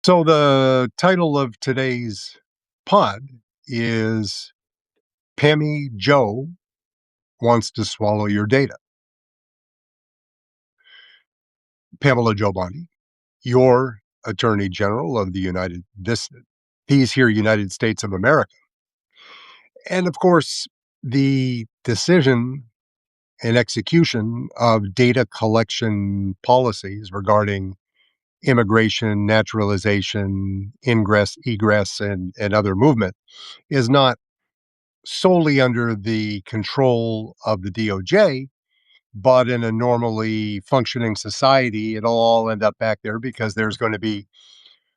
So the title of today's pod is Pammy Joe Wants to Swallow Your Data. Pamela Joe Bondi, your Attorney General of the these here United States of America. And of course, the decision and execution of data collection policies regarding immigration, naturalization, ingress, egress, and other movement is not solely under the control of the DOJ, but in a normally functioning society, it'll all end up back there because there's going to be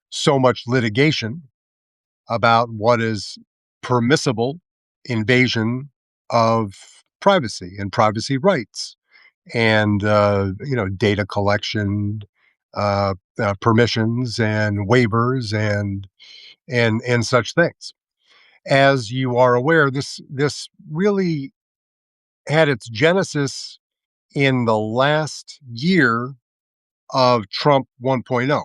so much litigation about what is permissible invasion of privacy and privacy rights and data collection permissions and waivers and such things. As you are aware, this really had its genesis in the last year of Trump 1.0,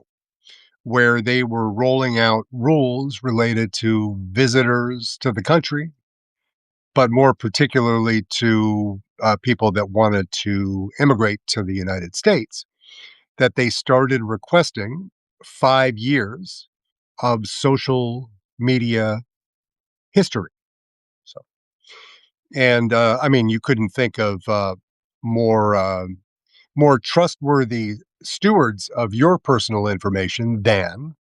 where they were rolling out rules related to visitors to the country, but more particularly to people that wanted to immigrate to the United States, that they started requesting 5 years of social media history. So, and I mean, you couldn't think of more more trustworthy stewards of your personal information than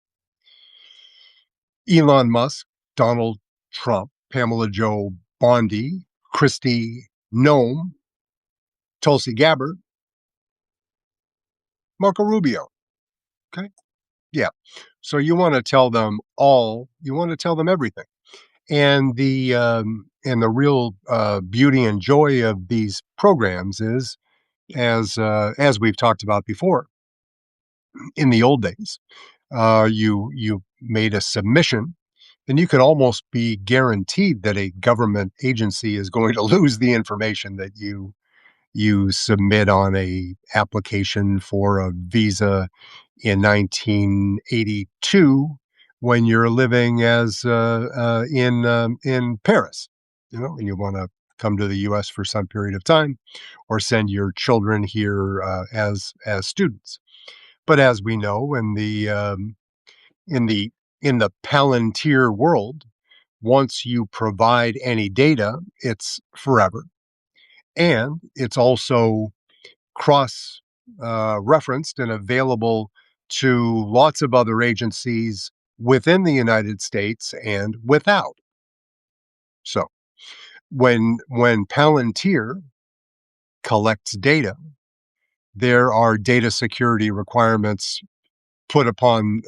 Elon Musk, Donald Trump, Pamela Joe Bondi, Christy Nome, Tulsi Gabbard, Marco Rubio. Okay. Yeah. So you want to tell them all, you want to tell them everything. And the real beauty and joy of these programs is, as we've talked about before, in the old days, you made a submission, then you could almost be guaranteed that a government agency is going to lose the information that you submit on a application for a visa in 1982 when you're living as in Paris, and you want to come to the U.S. for some period of time, or send your children here as students. But as we know, in the in the Palantir world, once you provide any data, it's forever, and it's also cross referenced and available to lots of other agencies within the United States and without. So when Palantir collects data, there are data security requirements put upon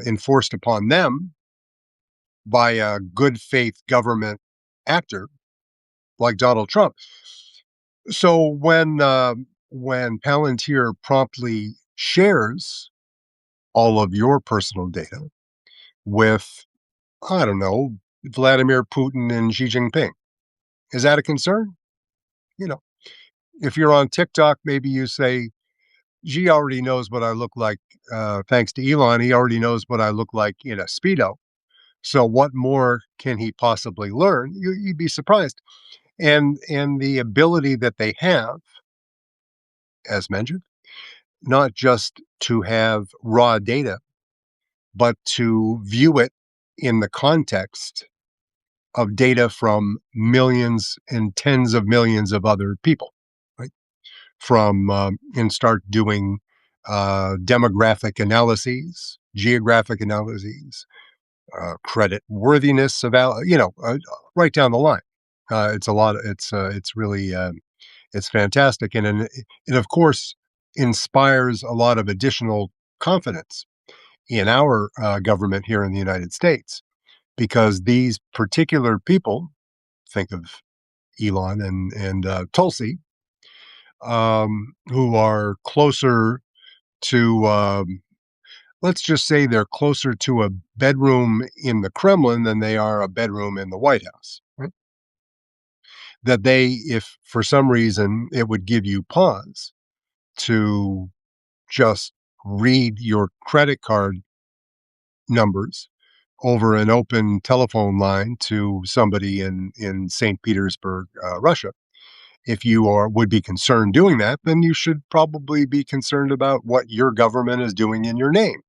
enforced upon them by a good faith government actor like Donald Trump. So when Palantir promptly shares all of your personal data with, I don't know, Vladimir Putin and Xi Jinping, is that a concern? You know, if you're on TikTok, maybe you say, Xi already knows what I look like. Thanks to Elon, he already knows what I look like in a Speedo. So what more can he possibly learn? You'd be surprised. And the ability that they have, as mentioned, not just to have raw data, but to view it in the context of data from millions and tens of millions of other people, right? And start doing demographic analyses, geographic analyses, credit worthiness, right down the line. It's a lot. It's really it's fantastic, and it of course inspires a lot of additional confidence in our government here in the United States, because these particular people, think of Elon and Tulsi, who are closer to, let's just say they're closer to a bedroom in the Kremlin than they are a bedroom in the White House. Right? That if for some reason it would give you pause to just read your credit card numbers over an open telephone line to somebody in St. Petersburg, Russia. If you are would be concerned doing that, then you should probably be concerned about what your government is doing in your name.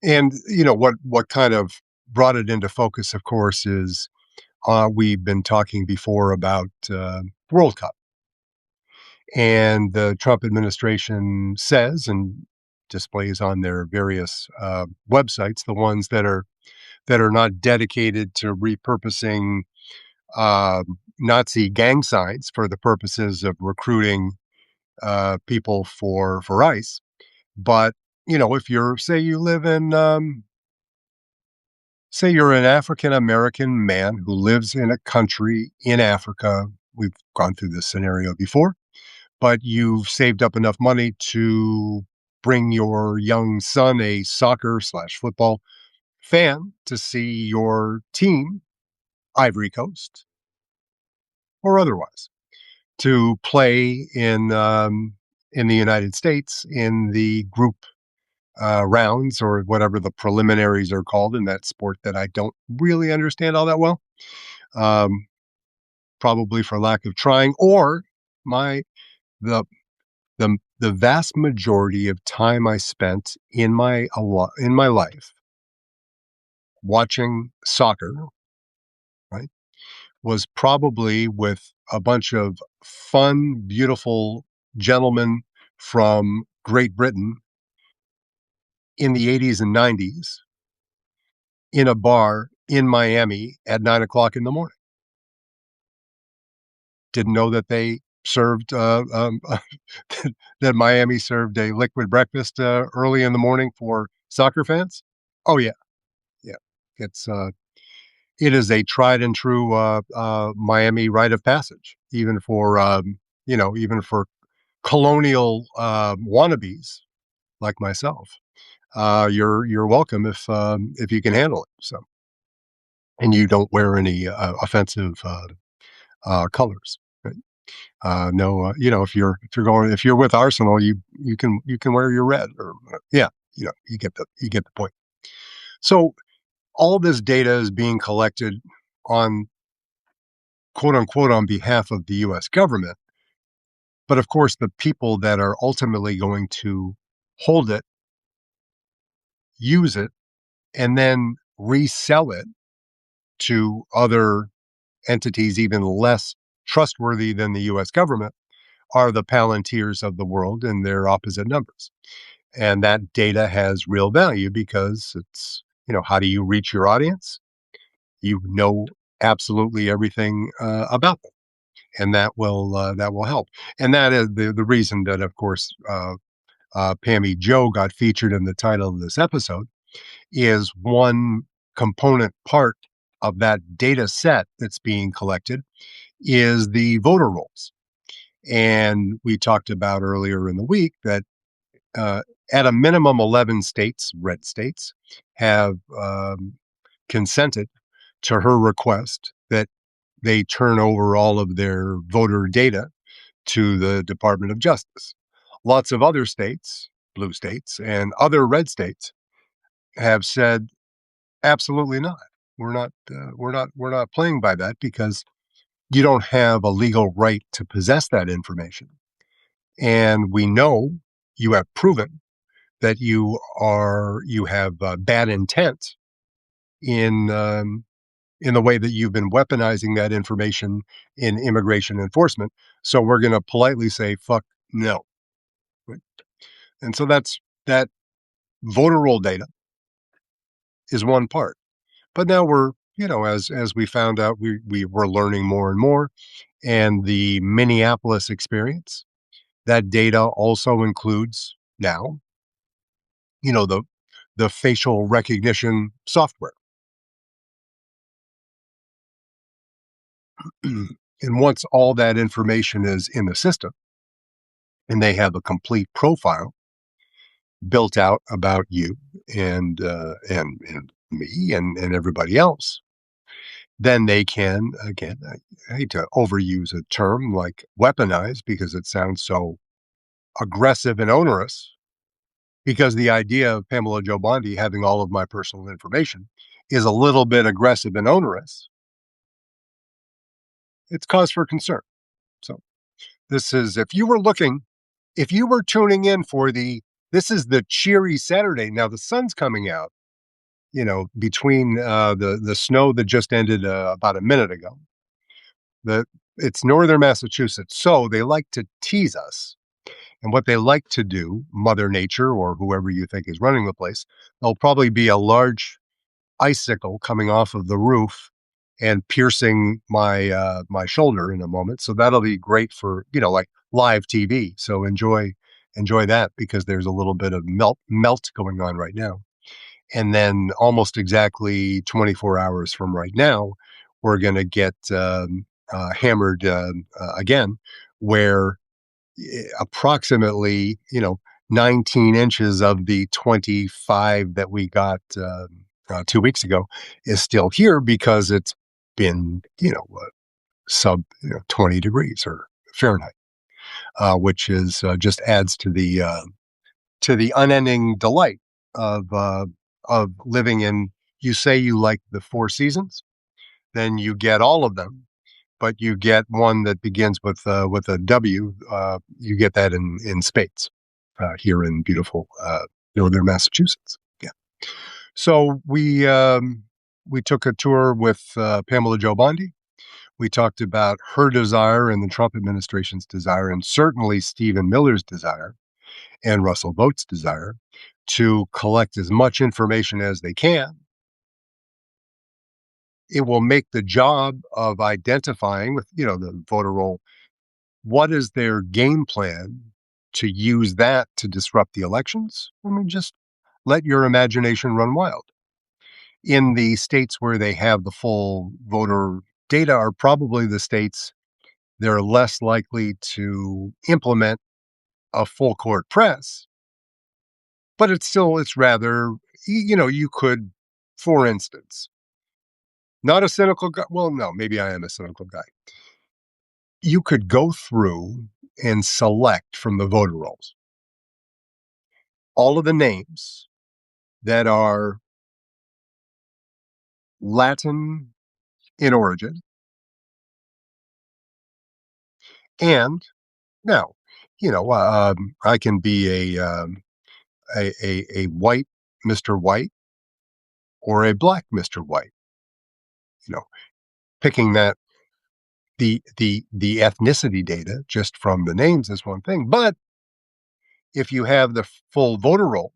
And what kind of brought it into focus, of course, is we've been talking before about World Cup, and the Trump administration says and displays on their various websites, the ones that are not dedicated to repurposing uh, Nazi gang signs for the purposes of recruiting people for ICE. But if you're say you live in say you're an African American man who lives in a country in Africa. We've gone through this scenario before, but you've saved up enough money to bring your young son, a soccer slash football fan, to see your team, Ivory Coast or otherwise, to play in the United States in the group rounds or whatever the preliminaries are called in that sport that I don't really understand all that well. Um, Probably for lack of trying, or my the the vast majority of time I spent in my life watching soccer, right, was probably with a bunch of fun, beautiful gentlemen from Great Britain in the 80s and 90s in a bar in Miami at 9 o'clock in the morning. Didn't know that they served, that Miami served a liquid breakfast early in the morning for soccer fans. Oh, yeah. Yeah. It's, it is a tried and true Miami rite of passage, even for colonial wannabes like myself. You're welcome if you can handle it. So, and you don't wear any offensive colors. Right? No, if you're with Arsenal, you can wear your red or yeah, you get the point. So all this data is being collected on quote unquote on behalf of the U.S. government, but of course the people that are ultimately going to hold it, use it, and then resell it to other entities even less trustworthy than the US government are the Palantirs of the world in their opposite numbers. And that data has real value because how do you reach your audience? You know absolutely everything about them. And that will help. And that is the reason that, of course, Pammy Joe got featured in the title of this episode is one component part of that data set that's being collected is the voter rolls. And we talked about earlier in the week that uh, at a minimum, 11 states, red states, have consented to her request that they turn over all of their voter data to the Department of Justice. Lots of other states, blue states, and other red states have said absolutely not. We're not playing by that because you don't have a legal right to possess that information. And we know you have proven that you have bad intent in the way that you've been weaponizing that information in immigration enforcement. So we're going to politely say, fuck no. Right? And so that voter roll data is one part. But now as we found out, we were learning more and more. And the Minneapolis experience, that data also includes now, you know, the the facial recognition software. And once all that information is in the system and they have a complete profile built out about you and me and everybody else, then they can again, I hate to overuse a term like weaponize because it sounds so aggressive and onerous, because the idea of Pamela Joe Bondi having all of my personal information is a little bit aggressive and onerous. It's cause for concern. So this is if you were tuning in for this is the cheery Saturday. Now the sun's coming out, between the snow that just ended about a minute ago. The It's northern Massachusetts, so they like to tease us. And what they like to do, Mother Nature or whoever you think is running the place, there'll probably be a large icicle coming off of the roof and piercing my shoulder in a moment. So that'll be great for, like live TV. So enjoy that because there's a little bit of melt going on right now. And then almost exactly 24 hours from right now, we're going to get hammered again, where approximately, 19 inches of the 25 that we got 2 weeks ago is still here because it's been, sub 20 degrees or Fahrenheit, which is just adds to the unending delight of living in. You say you like the four seasons, then you get all of them, but you get one that begins with a W. You get that in spades here in beautiful northern Massachusetts. Yeah. So we took a tour with Pamela Joe Bondi. We talked about her desire and the Trump administration's desire, and certainly Stephen Miller's desire and Russell Vought's desire to collect as much information as they can. It will make the job of identifying with, the voter roll, what is their game plan to use that to disrupt the elections? I mean, just let your imagination run wild. In the states where they have the full voter data are probably the states they're less likely to implement a full court press, but it's rather, you could, for instance, not a cynical guy. Well, no, maybe I am a cynical guy. You could go through and select from the voter rolls all of the names that are Latin in origin. And now, I can be a white Mr. White or a black Mr. White. You know, picking that the ethnicity data just from the names is one thing, but if you have the full voter roll,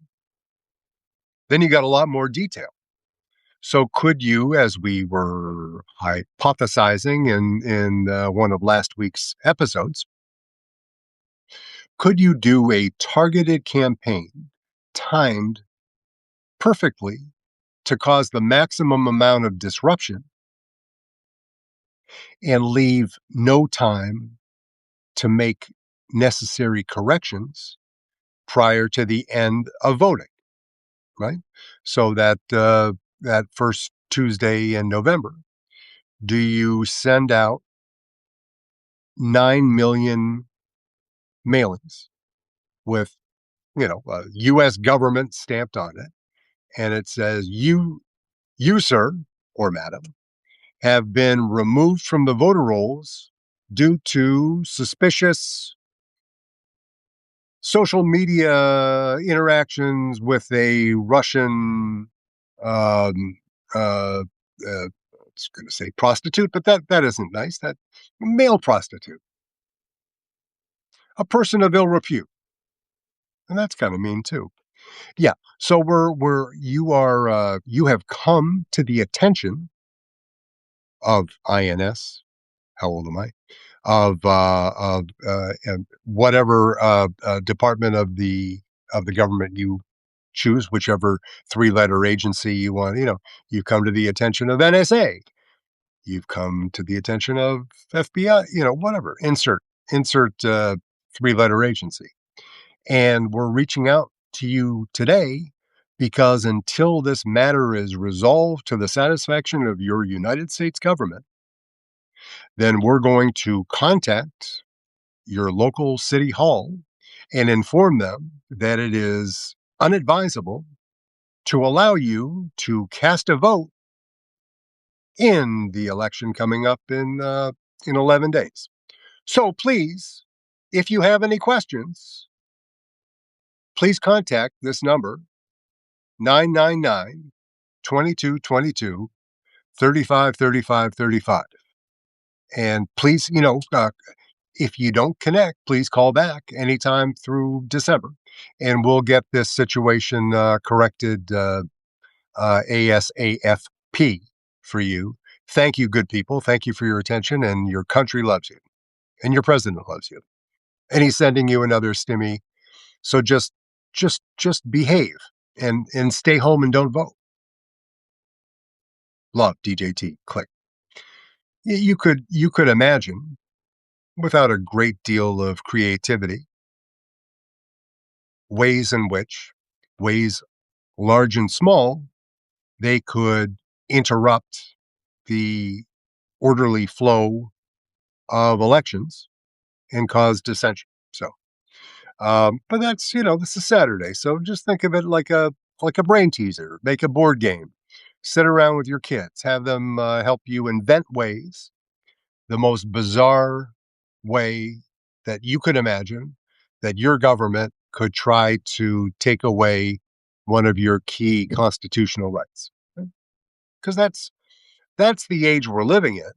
then you got a lot more detail. So could you, as we were hypothesizing in one of last week's episodes, could you do a targeted campaign timed perfectly to cause the maximum amount of disruption and leave no time to make necessary corrections prior to the end of voting, right? So that first Tuesday in November, do you send out 9 million mailings with, U.S. government stamped on it, and it says you sir or madam have been removed from the voter rolls due to suspicious social media interactions with a Russian, um, uh, I was going to say prostitute, but that isn't nice. That male prostitute, a person of ill repute, and that's kind of mean too. Yeah. So you have come to the attention of INS. How old am I? Of whatever department of the government you choose, whichever three-letter agency you want. You've come to the attention of NSA. You've come to the attention of FBI. Whatever. Insert three-letter agency, and we're reaching out to you today because until this matter is resolved to the satisfaction of your United States government, then we're going to contact your local city hall and inform them that it is unadvisable to allow you to cast a vote in the election coming up in 11 days. So please, if you have any questions, please contact this number 999 2222 353535. And please, if you don't connect, please call back anytime through December, and we'll get this situation corrected ASAFP for you. Thank you, good people. Thank you for your attention, and your country loves you, and your president loves you, and he's sending you another stimmy. So just behave and stay home and don't vote. Love, DJT. Click. You could imagine, without a great deal of creativity, ways in which, ways large and small, they could interrupt the orderly flow of elections and cause dissension. So, but that's this is Saturday, so just think of it like a brain teaser. Make a board game, sit around with your kids, have them help you invent ways, the most bizarre way that you could imagine, that your government could try to take away one of your key constitutional rights. Because that's the age we're living in.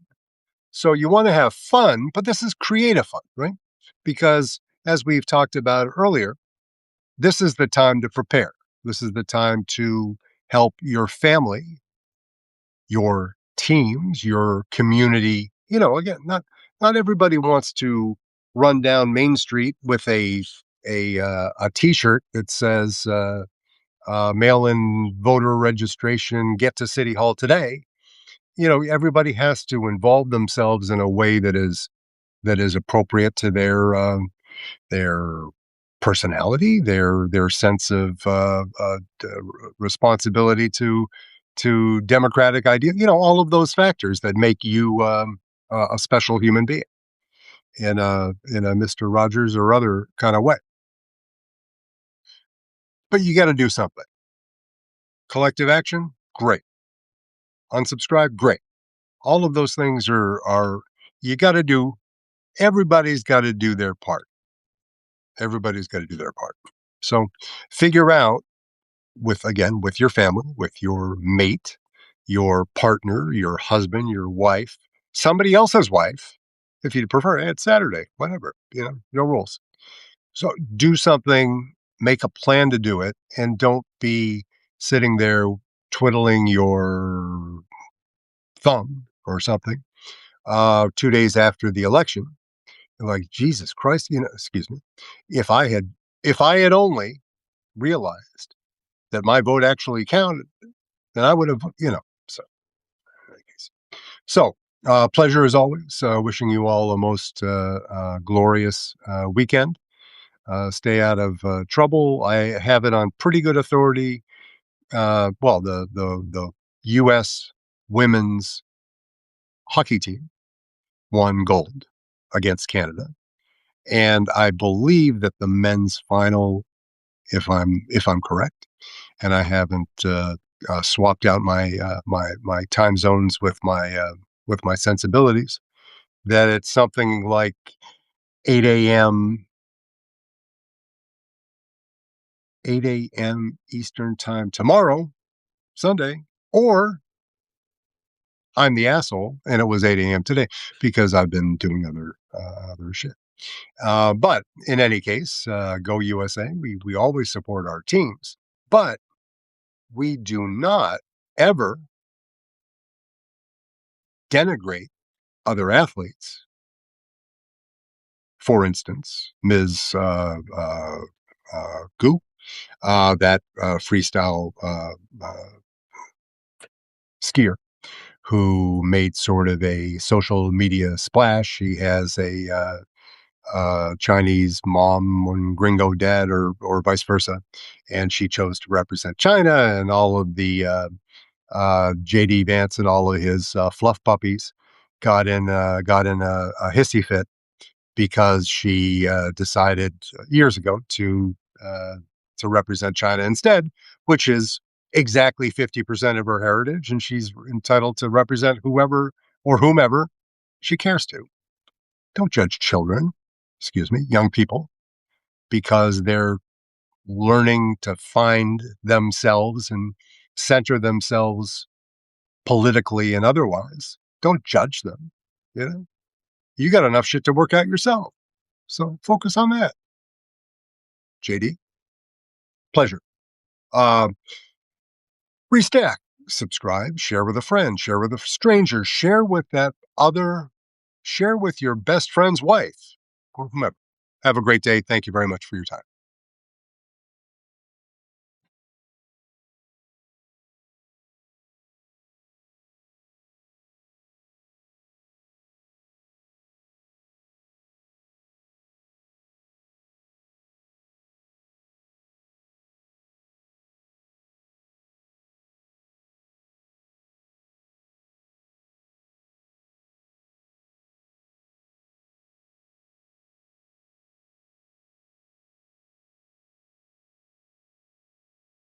So you want to have fun, but this is creative fun, right? Because as we've talked about earlier, this is the time to prepare. This is the time to help your family, your teams, your community. Again, not everybody wants to run down Main Street with a T-shirt that says "Mail-in voter registration. Get to City Hall today." Everybody has to involve themselves in a way that is appropriate to their personality, their sense of responsibility to democratic idea. All of those factors that make you a special human being in a Mr. Rogers or other kind of way. But you got to do something. Collective action, great. Unsubscribe, great. All of those things are you got to do. Everybody's got to do their part. Everybody's got to do their part. So figure out with your family, with your mate, your partner, your husband, your wife, somebody else's wife, if you prefer. It's Saturday, whatever, no rules. So do something, make a plan to do it, and don't be sitting there twiddling your thumb or something 2 days after the election. Like, Jesus Christ, excuse me. If I had only realized that my vote actually counted, then I would have, so in any case. So, pleasure as always. Wishing you all a most glorious weekend. Stay out of trouble. I have it on pretty good authority. Well, the U.S. women's hockey team won gold against Canada, and I believe that the men's final, if I'm correct, and I haven't swapped out my time zones with my sensibilities, that it's something like 8 a.m. 8 a.m. Eastern time tomorrow, Sunday, or I'm the asshole and it was 8 a.m. today because I've been doing other shit. But in any case, go USA. We always support our teams, but we do not ever denigrate other athletes. For instance, Ms. Gu, that freestyle skier who made sort of a social media splash. She has a Chinese mom and gringo dad, or vice versa, and she chose to represent China. And all of the JD Vance and all of his fluff puppies got in a hissy fit because she decided years ago to to represent China instead, which is exactly 50% of her heritage, and she's entitled to represent whoever or whomever she cares to. Don't judge children, excuse me, young people, because they're learning to find themselves and center themselves politically and otherwise. Don't judge them. You know, you got enough shit to work out yourself. So focus on that. JD, pleasure. Uh, Restack, subscribe, share with a friend, share with a stranger, share with that other, share with your best friend's wife or whomever. Have a great day. Thank you very much for your time.